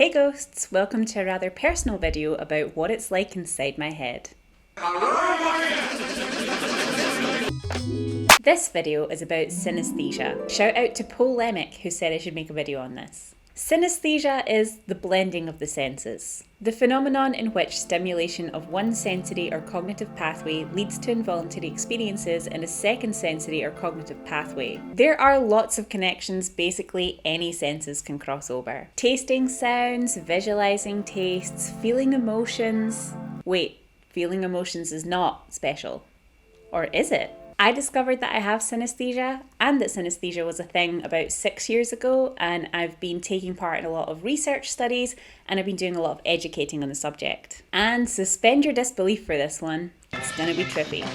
Hey ghosts, welcome to a rather personal video about what it's like inside my head. This video is about synesthesia. Shout out to Polemic who said I should make a video on this. Synesthesia is the blending of the senses, the phenomenon in which stimulation of one sensory or cognitive pathway leads to involuntary experiences in a second sensory or cognitive pathway. There are lots of connections basically any senses can cross over. Tasting sounds, visualizing tastes, feeling emotions. Wait, feeling emotions is not special. Or is it? I discovered that I have synesthesia and that synesthesia was a thing about 6 years ago, and I've been taking part in a lot of research studies and I've been doing a lot of educating on the subject. And suspend your disbelief for this one, it's gonna be trippy.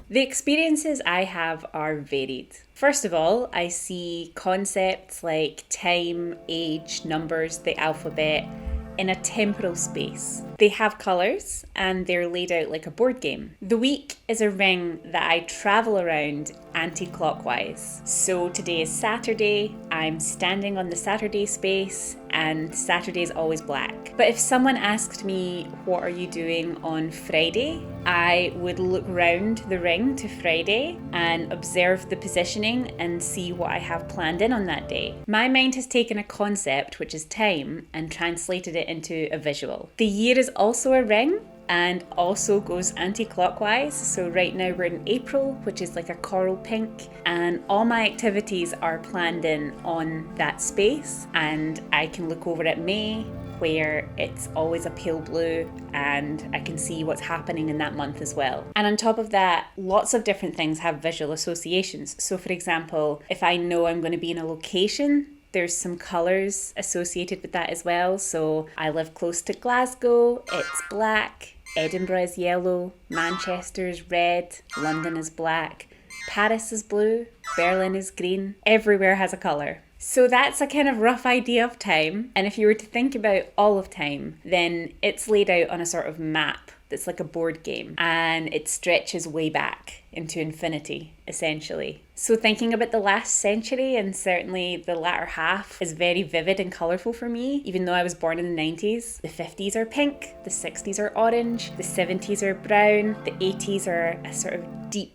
The experiences I have are varied. First of all, I see concepts like time, age, numbers, the alphabet in a temporal space. They have colours and they're laid out like a board game. The week is a ring that I travel around anti-clockwise. So today is Saturday, I'm standing on the Saturday space and Saturday is always black. But if someone asked me, what are you doing on Friday? I would look round the ring to Friday and observe the positioning and see what I have planned in on that day. My mind has taken a concept, which is time, and translated it into a visual. The year is also a ring and also goes anti-clockwise. So right now we're in April, which is like a coral pink, and all my activities are planned in on that space, and I can look over at May where it's always a pale blue and I can see what's happening in that month as well. And on top of that, lots of different things have visual associations. So for example, if I know I'm going to be in a location, there's some colours associated with that as well. So I live close to Glasgow, it's black, Edinburgh is yellow, Manchester is red, London is black, Paris is blue, Berlin is green, everywhere has a colour. So that's a kind of rough idea of time. And if you were to think about all of time, then it's laid out on a sort of map that's like a board game, and it stretches way back into infinity, essentially. So thinking about the last century, and certainly the latter half, is very vivid and colourful for me, even though I was born in the 90s. The 50s are pink, the 60s are orange, the 70s are brown, the 80s are a sort of deep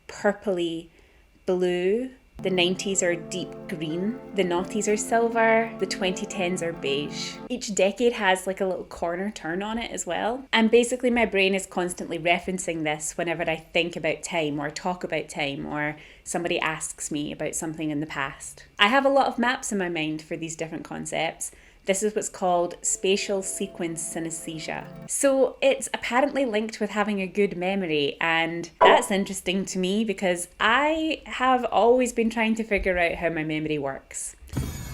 purpley blue, the 90s are deep green, the noughties are silver, the 2010s are beige. Each decade has like a little corner turn on it as well. And basically my brain is constantly referencing this whenever I think about time or talk about time or somebody asks me about something in the past. I have a lot of maps in my mind for these different concepts. This is what's called spatial sequence synesthesia. So it's apparently linked with having a good memory, and that's interesting to me because I have always been trying to figure out how my memory works.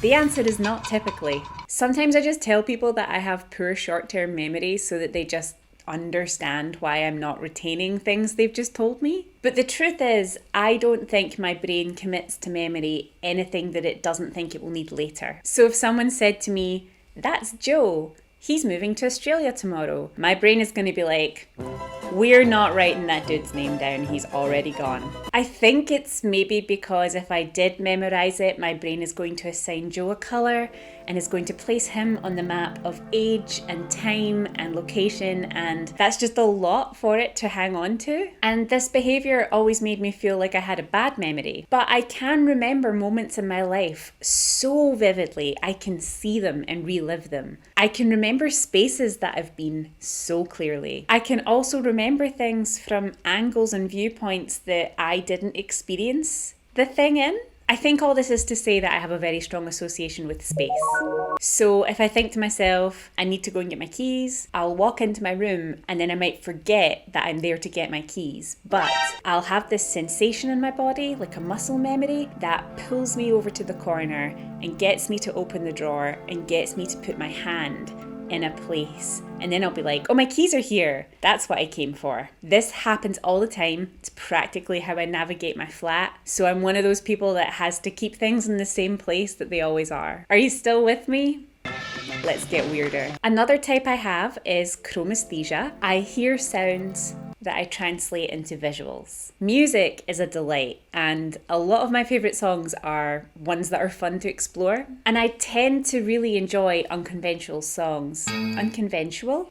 The answer is not typically. Sometimes I just tell people that I have poor short-term memory so that they just understand why I'm not retaining things they've just told me. But the truth is, I don't think my brain commits to memory anything that it doesn't think it will need later. So if someone said to me, "That's Joe, he's moving to Australia tomorrow," my brain is going to be like, "We're not writing that dude's name down, he's already gone." I think it's maybe because if I did memorize it, my brain is going to assign Joe a colour and is going to place him on the map of age and time and location, and that's just a lot for it to hang on to. And this behaviour always made me feel like I had a bad memory. But I can remember moments in my life so vividly, I can see them and relive them. I can remember spaces that I've been so clearly. I can also remember things from angles and viewpoints that I didn't experience the thing in. I think all this is to say that I have a very strong association with space. So if I think to myself, I need to go and get my keys, I'll walk into my room and then I might forget that I'm there to get my keys. But I'll have this sensation in my body, like a muscle memory, that pulls me over to the corner and gets me to open the drawer and gets me to put my hand in a place, and then I'll be like, "Oh, my keys are here. That's what I came for." This happens all the time. It's practically how I navigate my flat. So I'm one of those people that has to keep things in the same place that they always are. Are you still with me? Let's get weirder. Another type I have is chromesthesia. I hear sounds that I translate into visuals. Music is a delight, and a lot of my favourite songs are ones that are fun to explore. And I tend to really enjoy unconventional songs. Unconventional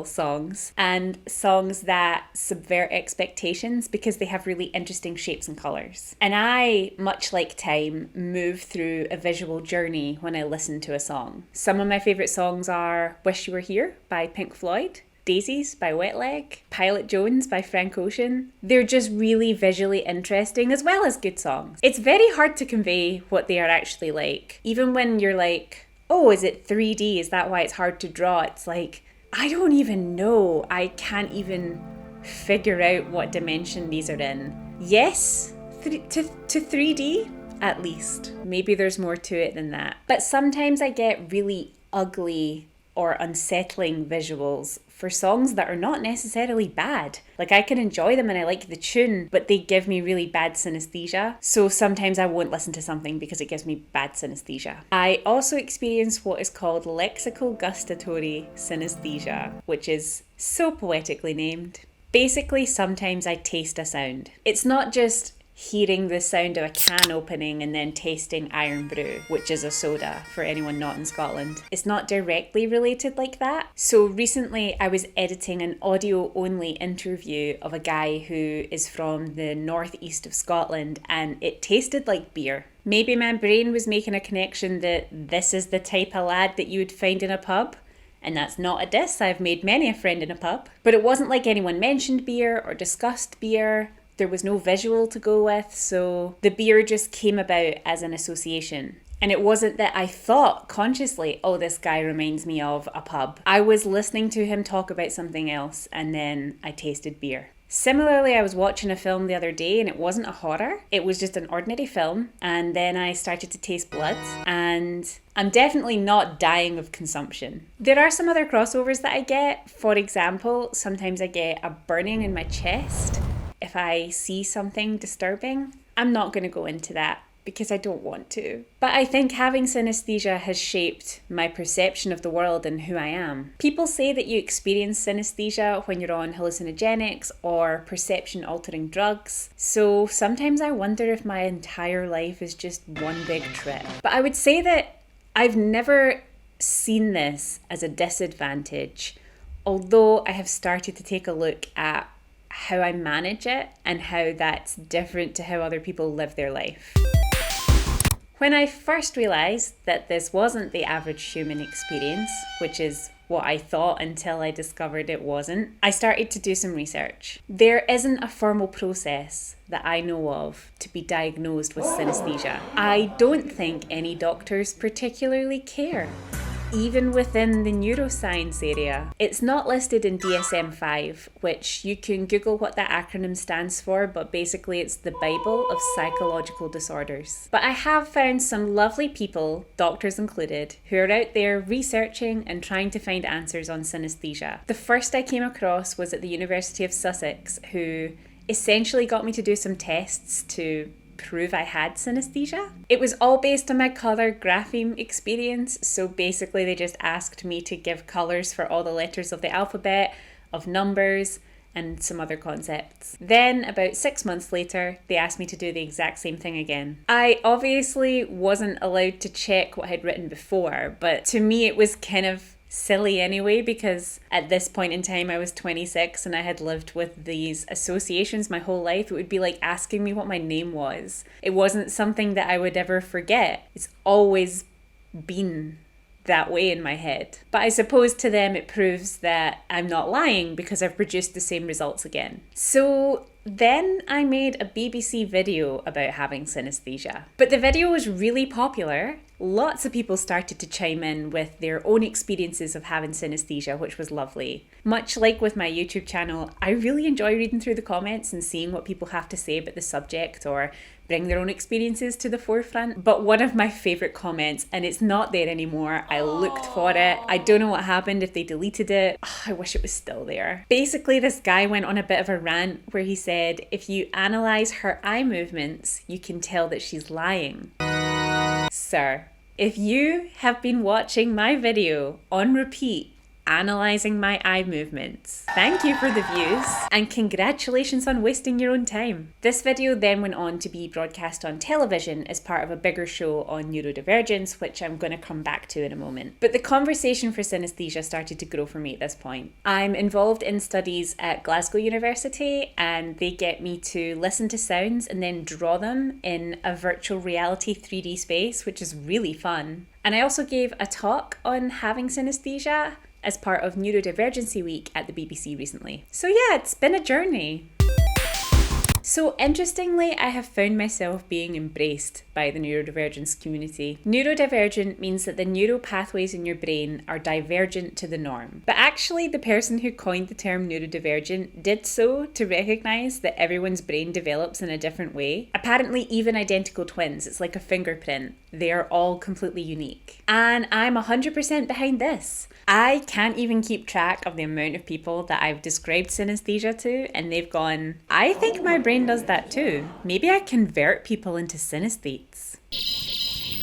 songs, and songs that subvert expectations because they have really interesting shapes and colours. And I, much like time, move through a visual journey when I listen to a song. Some of my favourite songs are Wish You Were Here by Pink Floyd, Daisies by Wet Leg, Pilot Jones by Frank Ocean. They're just really visually interesting as well as good songs. It's very hard to convey what they are actually like. Even when you're like, oh, is it 3D? Is that why it's hard to draw? It's like, I don't even know. I can't even figure out what dimension these are in. Yes, to 3D at least. Maybe there's more to it than that. But sometimes I get really ugly or unsettling visuals for songs that are not necessarily bad. Like, I can enjoy them and I like the tune, but they give me really bad synesthesia. So sometimes I won't listen to something because it gives me bad synesthesia. I also experience what is called lexical gustatory synesthesia, which is so poetically named. Basically, sometimes I taste a sound. It's not just hearing the sound of a can opening and then tasting Iron Brew, which is a soda for anyone not in Scotland. It's not directly related like that. So recently I was editing an audio-only interview of a guy who is from the northeast of Scotland, and it tasted like beer. Maybe my brain was making a connection that this is the type of lad that you would find in a pub. And that's not a diss, I've made many a friend in a pub. But it wasn't like anyone mentioned beer or discussed beer. There was no visual to go with, so the beer just came about as an association. And it wasn't that I thought consciously, oh, this guy reminds me of a pub. I was listening to him talk about something else, and then I tasted beer. Similarly, I was watching a film the other day and it wasn't a horror. It was just an ordinary film, and then I started to taste blood, and I'm definitely not dying of consumption. There are some other crossovers that I get. For example, sometimes I get a burning in my chest if I see something disturbing. I'm not going to go into that because I don't want to. But I think having synesthesia has shaped my perception of the world and who I am. People say that you experience synesthesia when you're on hallucinogenics or perception-altering drugs. So sometimes I wonder if my entire life is just one big trip. But I would say that I've never seen this as a disadvantage, although I have started to take a look at how I manage it and how that's different to how other people live their life. When I first realised that this wasn't the average human experience, which is what I thought until I discovered it wasn't, I started to do some research. There isn't a formal process that I know of to be diagnosed with synesthesia. I don't think any doctors particularly care, even within the neuroscience area. It's not listed in DSM-5, which you can Google what that acronym stands for, but basically it's the Bible of psychological disorders. But I have found some lovely people, doctors included, who are out there researching and trying to find answers on synesthesia. The first I came across was at the University of Sussex, who essentially got me to do some tests to prove I had synesthesia. It was all based on my colour grapheme experience, so basically they just asked me to give colours for all the letters of the alphabet, of numbers, and some other concepts. Then, about 6 months later, they asked me to do the exact same thing again. I obviously wasn't allowed to check what I'd written before, but to me it was kind of silly anyway, because at this point in time I was 26 and I had lived with these associations my whole life. It would be like asking me what my name was. It wasn't something that I would ever forget. It's always been that way in my head. But I suppose to them it proves that I'm not lying because I've produced the same results again. So then I made a BBC video about having synesthesia. But the video was really popular. Lots of people started to chime in with their own experiences of having synesthesia, which was lovely. Much like with my YouTube channel, I really enjoy reading through the comments and seeing what people have to say about the subject or bring their own experiences to the forefront. But one of my favourite comments, and it's not there anymore, I looked for it, I don't know what happened, if they deleted it, I wish it was still there. Basically, this guy went on a bit of a rant where he said, if you analyse her eye movements, you can tell that she's lying. Sir, if you have been watching my video on repeat analysing my eye movements. Thank you for the views, and congratulations on wasting your own time. This video then went on to be broadcast on television as part of a bigger show on neurodivergence, which I'm going to come back to in a moment. But the conversation for synesthesia started to grow for me at this point. I'm involved in studies at Glasgow University, and they get me to listen to sounds and then draw them in a virtual reality 3D space, which is really fun. And I also gave a talk on having synesthesia as part of Neurodivergency Week at the BBC recently. So yeah, it's been a journey. So interestingly, I have found myself being embraced by the neurodivergence community. Neurodivergent means that the neural pathways in your brain are divergent to the norm. But actually, the person who coined the term neurodivergent did so to recognise that everyone's brain develops in a different way. Apparently, even identical twins, it's like a fingerprint. They are all completely unique. And I'm 100% behind this. I can't even keep track of the amount of people that I've described synesthesia to, and they've gone, I think my brain does that too. Maybe I convert people into synesthetes.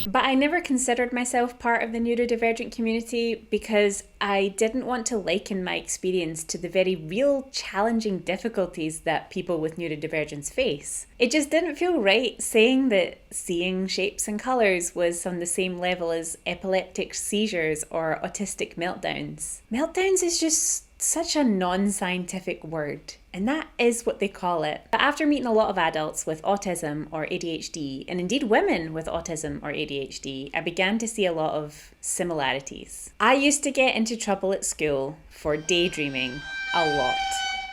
But I never considered myself part of the neurodivergent community because I didn't want to liken my experience to the very real challenging difficulties that people with neurodivergence face. It just didn't feel right saying that seeing shapes and colours was on the same level as epileptic seizures or autistic meltdowns. Meltdowns is just such a non-scientific word, and that is what they call it. But after meeting a lot of adults with autism or ADHD, and indeed women with autism or ADHD, I began to see a lot of similarities. I used to get into trouble at school for daydreaming a lot.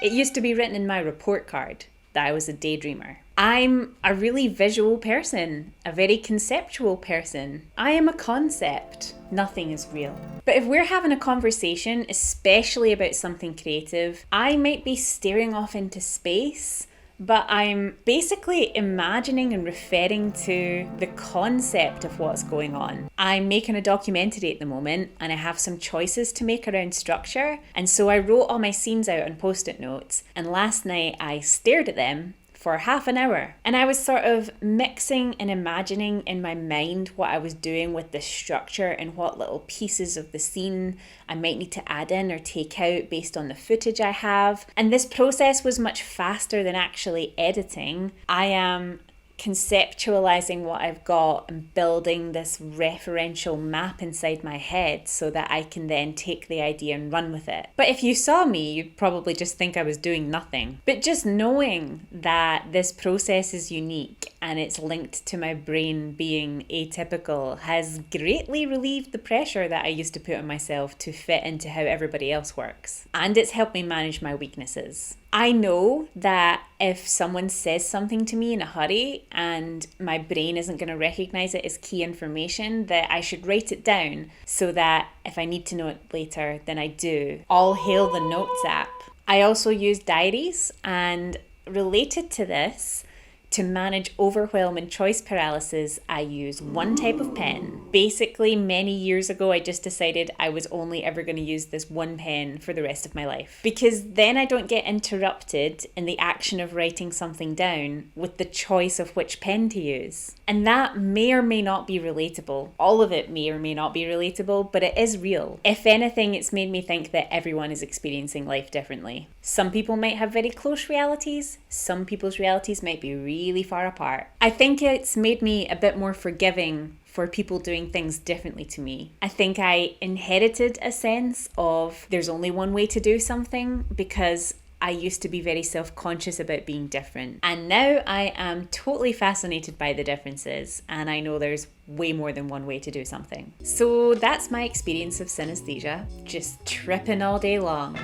It used to be written in my report card that I was a daydreamer. I'm a really visual person, a very conceptual person. I am a concept. Nothing is real. But if we're having a conversation, especially about something creative, I might be staring off into space, but I'm basically imagining and referring to the concept of what's going on. I'm making a documentary at the moment, and I have some choices to make around structure, and so I wrote all my scenes out on post-it notes, and last night I stared at them for half an hour. And I was sort of mixing and imagining in my mind what I was doing with the structure and what little pieces of the scene I might need to add in or take out based on the footage I have. And this process was much faster than actually editing. I am conceptualizing what I've got and building this referential map inside my head so that I can then take the idea and run with it. But if you saw me, you'd probably just think I was doing nothing. But just knowing that this process is unique and it's linked to my brain being atypical has greatly relieved the pressure that I used to put on myself to fit into how everybody else works. And it's helped me manage my weaknesses. I know that if someone says something to me in a hurry and my brain isn't going to recognize it as key information, that I should write it down so that if I need to know it later, then I do. All hail the Notes app. I also use diaries, and related to this, to manage overwhelm and choice paralysis, I use one type of pen. Basically, many years ago, I just decided I was only ever going to use this one pen for the rest of my life. Because then I don't get interrupted in the action of writing something down with the choice of which pen to use. And that may or may not be relatable. All of it may or may not be relatable, but it is real. If anything, it's made me think that everyone is experiencing life differently. Some people might have very close realities. Some people's realities might be really far apart. I think it's made me a bit more forgiving for people doing things differently to me. I think I inherited a sense of there's only one way to do something because I used to be very self-conscious about being different. And now I am totally fascinated by the differences, and I know there's way more than one way to do something. So that's my experience of synesthesia, just tripping all day long.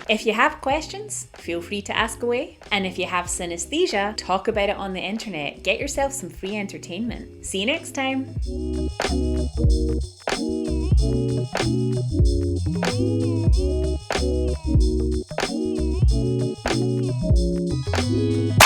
If you have questions, feel free to ask away. And if you have synesthesia, talk about it on the internet. Get yourself some free entertainment. See you next time.